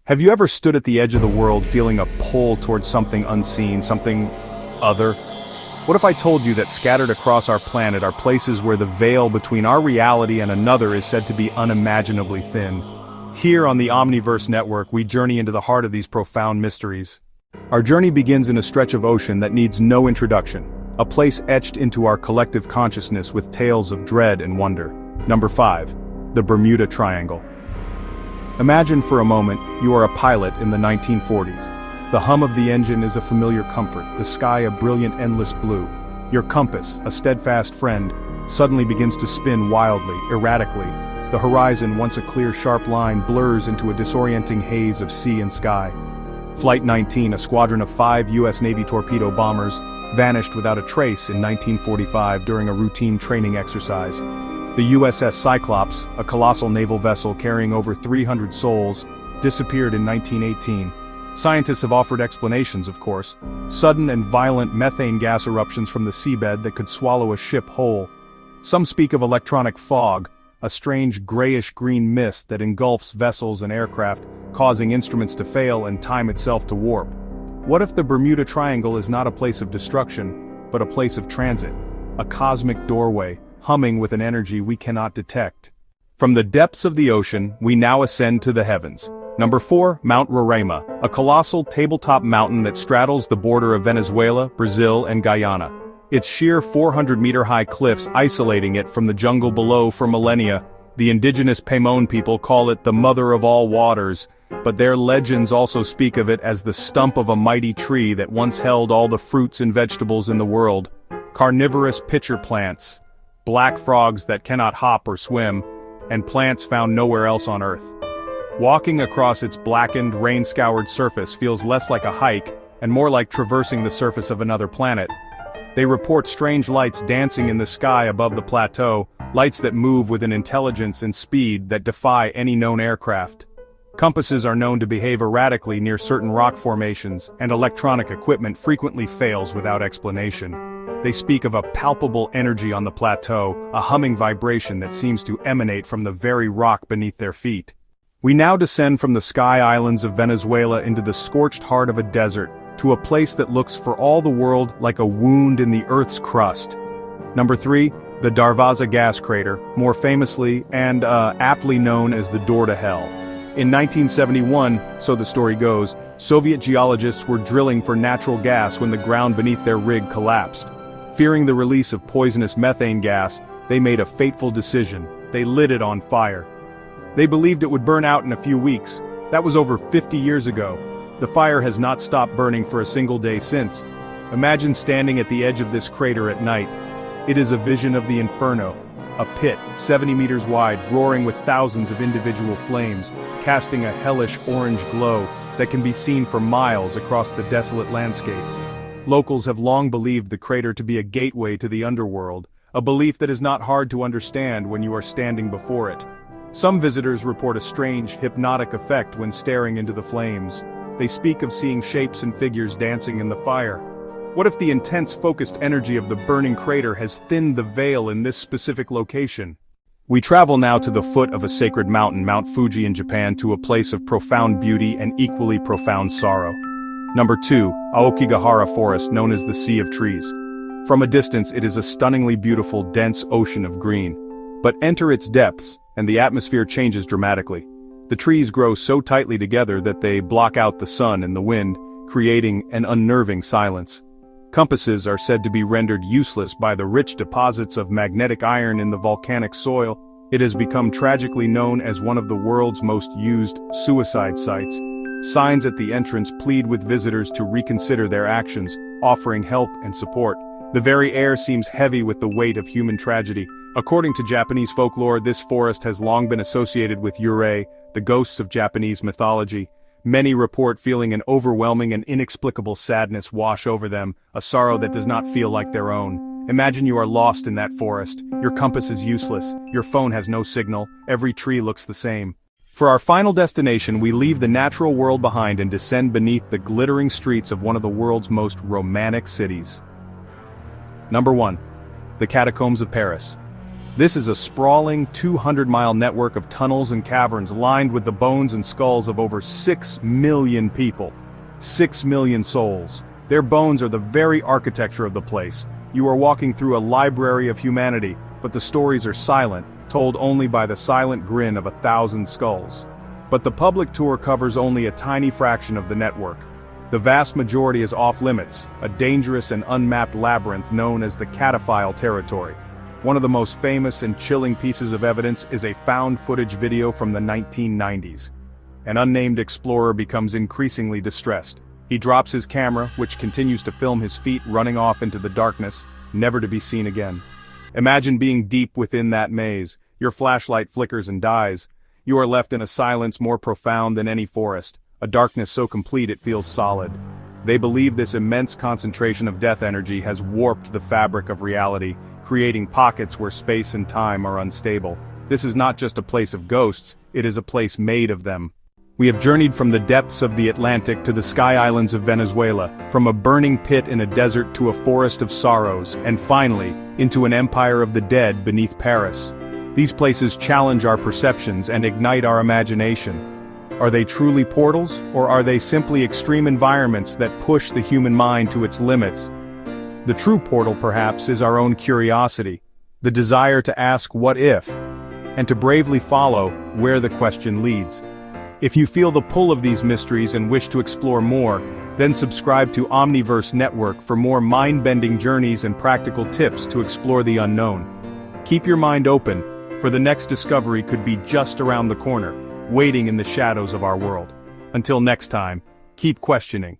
Have you ever stood at the edge of the world feeling a pull towards something unseen, something other? What if I told you that scattered across our planet are places where the veil between our reality and another is said to be unimaginably thin? Here on the Omniverse Network, we journey into the heart of these profound mysteries. Our journey begins in a stretch of ocean that needs no introduction, a place etched into our collective consciousness with tales of dread and wonder. Number 5. The Bermuda Triangle. Imagine for a moment you are a pilot in the 1940s. The hum of the engine is a familiar comfort, the sky a brilliant endless blue. Your compass, a steadfast friend, suddenly begins to spin wildly, erratically. The horizon, once a clear sharp line, blurs into a disorienting haze of sea and sky. Flight 19, a squadron of 5 U.S. Navy torpedo bombers, vanished without a trace in 1945 during a routine training exercise. The USS Cyclops, a colossal naval vessel carrying over 300 souls, disappeared in 1918. Scientists have offered explanations, of course. Sudden and violent methane gas eruptions from the seabed that could swallow a ship whole. Some speak of electronic fog, a strange grayish-green mist that engulfs vessels and aircraft, causing instruments to fail and time itself to warp. What if the Bermuda Triangle is not a place of destruction, but a place of transit? A cosmic doorway, humming with an energy we cannot detect. From the depths of the ocean, we now ascend to the heavens. Number 4, Mount Roraima, a colossal tabletop mountain that straddles the border of Venezuela, Brazil, and Guyana. Its sheer 400-meter-high cliffs isolating it from the jungle below for millennia. The indigenous Paimon people call it the mother of all waters, but their legends also speak of it as the stump of a mighty tree that once held all the fruits and vegetables in the world. Carnivorous pitcher plants, black frogs that cannot hop or swim, and plants found nowhere else on Earth. Walking across its blackened, rain-scoured surface feels less like a hike, and more like traversing the surface of another planet. They report strange lights dancing in the sky above the plateau, lights that move with an intelligence and speed that defy any known aircraft. Compasses are known to behave erratically near certain rock formations, and electronic equipment frequently fails without explanation. They speak of a palpable energy on the plateau, a humming vibration that seems to emanate from the very rock beneath their feet. We now descend from the sky islands of Venezuela into the scorched heart of a desert, to a place that looks for all the world like a wound in the Earth's crust. Number 3, the Darvaza gas crater, more famously and aptly known as the Door to Hell. In 1971, so the story goes, Soviet geologists were drilling for natural gas when the ground beneath their rig collapsed. Fearing the release of poisonous methane gas, they made a fateful decision. They lit it on fire. They believed it would burn out in a few weeks. That was over 50 years ago. The fire has not stopped burning for a single day since. Imagine standing at the edge of this crater at night. It is a vision of the inferno. A pit, 70 meters wide, roaring with thousands of individual flames, casting a hellish orange glow that can be seen for miles across the desolate landscape. Locals have long believed the crater to be a gateway to the underworld, a belief that is not hard to understand when you are standing before it. Some visitors report a strange, hypnotic effect when staring into the flames. They speak of seeing shapes and figures dancing in the fire. What if the intense focused energy of the burning crater has thinned the veil in this specific location? We travel now to the foot of a sacred mountain, Mount Fuji in Japan, to a place of profound beauty and equally profound sorrow. Number 2, Aokigahara Forest, known as the Sea of Trees. From a distance, it is a stunningly beautiful, dense ocean of green. But enter its depths, and the atmosphere changes dramatically. The trees grow so tightly together that they block out the sun and the wind, creating an unnerving silence. Compasses are said to be rendered useless by the rich deposits of magnetic iron in the volcanic soil. It has become tragically known as one of the world's most used suicide sites. Signs at the entrance plead with visitors to reconsider their actions, offering help and support. The very air seems heavy with the weight of human tragedy. According to Japanese folklore, this forest has long been associated with yurei, the ghosts of Japanese mythology. Many report feeling an overwhelming and inexplicable sadness wash over them, a sorrow that does not feel like their own. Imagine you are lost in that forest. Your compass is useless, your phone has no signal, every tree looks the same. For our final destination, we leave the natural world behind and descend beneath the glittering streets of one of the world's most romantic cities. Number 1. The Catacombs of Paris. This is a sprawling 200-mile network of tunnels and caverns lined with the bones and skulls of over 6 million people. 6 million souls. Their bones are the very architecture of the place. You are walking through a library of humanity, but the stories are silent, told only by the silent grin of 1,000 skulls. But the public tour covers only a tiny fraction of the network. The vast majority is off-limits, a dangerous and unmapped labyrinth known as the Cataphile territory. One of the most famous and chilling pieces of evidence is a found footage video from the 1990s. An unnamed explorer becomes increasingly distressed. He drops his camera, which continues to film his feet running off into the darkness, never to be seen again. Imagine being deep within that maze. Your flashlight flickers and dies. You are left in a silence more profound than any forest, a darkness so complete it feels solid. They believe this immense concentration of death energy has warped the fabric of reality, creating pockets where space and time are unstable. This is not just a place of ghosts, it is a place made of them. We have journeyed from the depths of the Atlantic to the sky islands of Venezuela, from a burning pit in a desert to a forest of sorrows, and finally, into an empire of the dead beneath Paris. These places challenge our perceptions and ignite our imagination. Are they truly portals, or are they simply extreme environments that push the human mind to its limits? The true portal, perhaps, is our own curiosity, the desire to ask what if, and to bravely follow where the question leads. If you feel the pull of these mysteries and wish to explore more, then subscribe to Omniverse Network for more mind-bending journeys and practical tips to explore the unknown. Keep your mind open, for the next discovery could be just around the corner, waiting in the shadows of our world. Until next time, keep questioning.